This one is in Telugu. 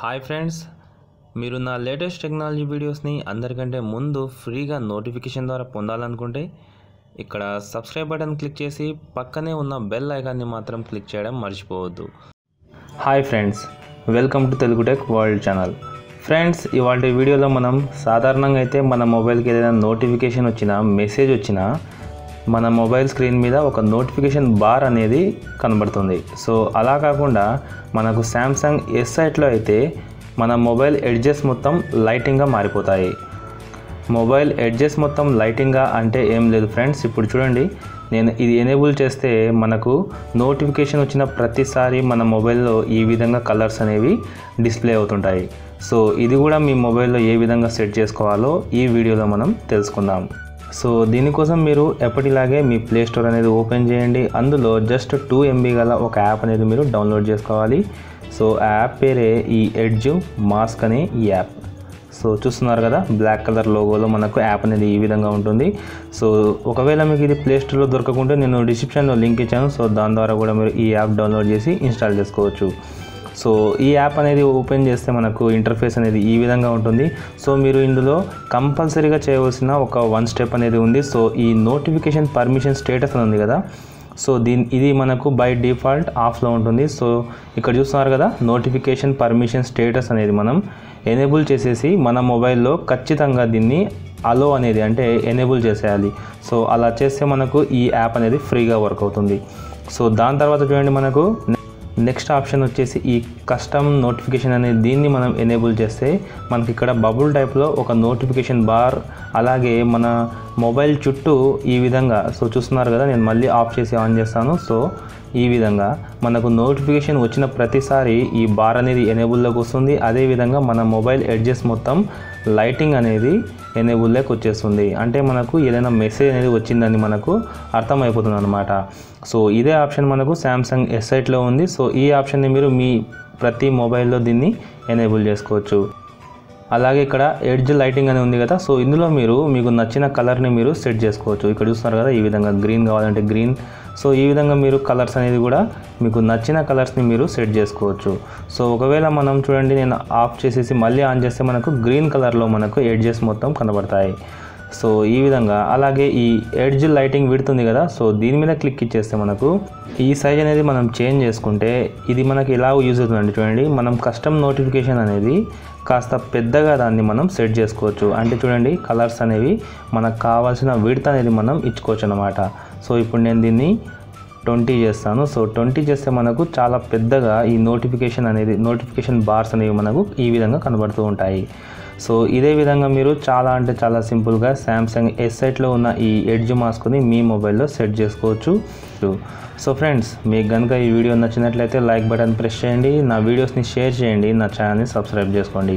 హాయ్ ఫ్రెండ్స్, మీరు నా లేటెస్ట్ టెక్నాలజీ వీడియోస్ని అందరికంటే ముందు ఫ్రీగా నోటిఫికేషన్ ద్వారా పొందాలనుకుంటే ఇక్కడ సబ్స్క్రైబ్ బటన్ క్లిక్ చేసి పక్కనే ఉన్న బెల్ ఐకాన్ని మాత్రం క్లిక్ చేయడం మర్చిపోవద్దు. Hi friends, welcome to Telugu tech world channel. Friends, ఇవాళ వీడియోలో మనం సాధారణంగా అయితే మన మొబైల్కి ఏదైనా నోటిఫికేషన్ వచ్చినా మెసేజ్ వచ్చినా మన మొబైల్ స్క్రీన్ మీద ఒక నోటిఫికేషన్ బార్ అనేది కనబడుతుంది. సో అలా కాకుండా మనకు శాంసంగ్ S8లో అయితే మన మొబైల్ ఎడ్జెస్ మొత్తం లైటింగ్గా మారిపోతాయి. మొబైల్ ఎడ్జెస్ మొత్తం లైటింగ్గా అంటే ఏం లేదు ఫ్రెండ్స్. ఇప్పుడు చూడండి, నేను ఇది ఎనేబుల్ చేస్తే మనకు నోటిఫికేషన్ వచ్చిన ప్రతిసారి మన మొబైల్లో ఈ విధంగా కలర్స్ అనేవి డిస్ప్లే అవుతుంటాయి. సో ఇది కూడా మీ మొబైల్లో ఏ విధంగా సెట్ చేసుకోవాలో ఈ వీడియోలో మనం తెలుసుకుందాం. సో దీనికోసం మీరు ఎప్పటిలాగే మీ ప్లే స్టోర్ అనేది ఓపెన్ చేయండి. అందులో జస్ట్ 2 MB గల ఒక యాప్ అనేది మీరు డౌన్లోడ్ చేసుకోవాలి. సో ఆ యాప్ పేరే ఈ ఎడ్జ్ మాస్క్ అనే ఈ యాప్. సో చూస్తున్నారు కదా, బ్లాక్ కలర్ లోగోలో మనకు యాప్ అనేది ఈ విధంగా ఉంటుంది. సో ఒకవేళ మీకు ఇది ప్లే స్టోర్లో దొరకకుంటే నేను డిస్క్రిప్షన్లో లింక్ ఇచ్చాను. సో దాని ద్వారా కూడా మీరు ఈ యాప్ డౌన్లోడ్ చేసి ఇన్స్టాల్ చేసుకోవచ్చు. సో ఈ యాప్ అనేది ఓపెన్ చేస్తే మనకు ఇంటర్ఫేస్ అనేది ఈ విధంగా ఉంటుంది. సో మీరు ఇందులో కంపల్సరీగా చేయవలసిన ఒక 1 స్టెప్ అనేది ఉంది. సో ఈ నోటిఫికేషన్ పర్మిషన్ స్టేటస్ అని ఉంది కదా, సో ఇది మనకు బై డిఫాల్ట్ ఆఫ్లో ఉంటుంది. సో ఇక్కడ చూస్తున్నారు కదా, నోటిఫికేషన్ పర్మిషన్ స్టేటస్ అనేది మనం ఎనేబుల్ చేసేసి మన మొబైల్లో ఖచ్చితంగా దీన్ని అలో అనేది అంటే ఎనేబుల్ చేసేయాలి. సో అలా చేస్తే మనకు ఈ యాప్ అనేది ఫ్రీగా వర్క్ అవుతుంది. సో దాని తర్వాత చూడండి, మనకు నెక్స్ట్ ఆప్షన్ వచ్చేసి ఈ కస్టమ్ నోటిఫికేషన్ అనేది దీన్ని మనం ఎనేబుల్ చేస్తే మనకి ఇక్కడ బబుల్ టైప్లో ఒక నోటిఫికేషన్ బార్, అలాగే మన మొబైల్ చుట్టూ ఈ విధంగా, సో చూస్తున్నారు కదా, నేను మళ్ళీ ఆఫ్ చేసి ఆన్ చేస్తాను. సో ఈ విధంగా మనకు నోటిఫికేషన్ వచ్చిన ప్రతిసారి ఈ బార్ అనేది ఎనేబుల్లోకి వస్తుంది. అదేవిధంగా మన మొబైల్ ఎడ్జెస్ మొత్తం లైటింగ్ అనేది ఎనేబుల్లోకి వచ్చేస్తుంది. అంటే మనకు ఏదైనా మెసేజ్ అనేది వచ్చిందని మనకు అర్థమైపోతుంది అనమాట. సో ఇదే ఆప్షన్ మనకు శాంసంగ్ S8లో ఉంది. సో ఈ ఆప్షన్ని మీరు మీ ప్రతి మొబైల్లో దీన్ని ఎనేబుల్ చేసుకోవచ్చు. అలాగే ఇక్కడ ఎడ్జ్ లైటింగ్ అని ఉంది కదా, సో ఇందులో మీకు నచ్చిన కలర్ని మీరు సెట్ చేసుకోవచ్చు. ఇక్కడ చూస్తున్నారు కదా, ఈ విధంగా గ్రీన్ కావాలంటే గ్రీన్. సో ఈ విధంగా మీరు కలర్స్ అనేది కూడా మీకు నచ్చిన కలర్స్ని మీరు సెట్ చేసుకోవచ్చు. సో ఒకవేళ మనం చూడండి, నేను ఆఫ్ చేసేసి మళ్ళీ ఆన్ చేస్తే మనకు గ్రీన్ కలర్లో మనకు ఎడ్జెస్ మొత్తం కనబడతాయి. సో ఈ విధంగా, అలాగే ఈ ఎడ్జ్ లైటింగ్ విడుతుంది కదా, సో దీని మీద క్లిక్ ఇచ్చేస్తే మనకు ఈ సైజ్ అనేది మనం చేంజ్ చేసుకుంటే ఇది మనకి ఎలా యూజ్ అవుతుందండి. చూడండి, మనం కస్టమ్ నోటిఫికేషన్ అనేది కాస్త పెద్దగా దాన్ని మనం సెట్ చేసుకోవచ్చు. అంటే చూడండి, కలర్స్ అనేవి మనకు కావాల్సిన విడ్త్ అనేది మనం ఇచ్చుకోవచ్చు అన్నమాట. సో ఇప్పుడు నేను దీన్ని 20 చేస్తాను. సో 20 చేస్తే మనకు చాలా పెద్దగా ఈ నోటిఫికేషన్ బార్స్ అనేవి మనకు ఈ విధంగా కనబడుతూ ఉంటాయి. సో ఇదే విధంగా మీరు చాలా అంటే చాలా సింపుల్గా శాంసంగ్ S8లో ఉన్న ఈ ఎడ్జ్ మాస్క్ని మీ మొబైల్లో సెట్ చేసుకోవచ్చు. సో ఫ్రెండ్స్, మీకు కనుక ఈ వీడియో నచ్చినట్లయితే లైక్ బటన్ ప్రెస్ చేయండి, నా వీడియోస్ని షేర్ చేయండి, నా ఛానల్ని సబ్స్క్రైబ్ చేసుకోండి.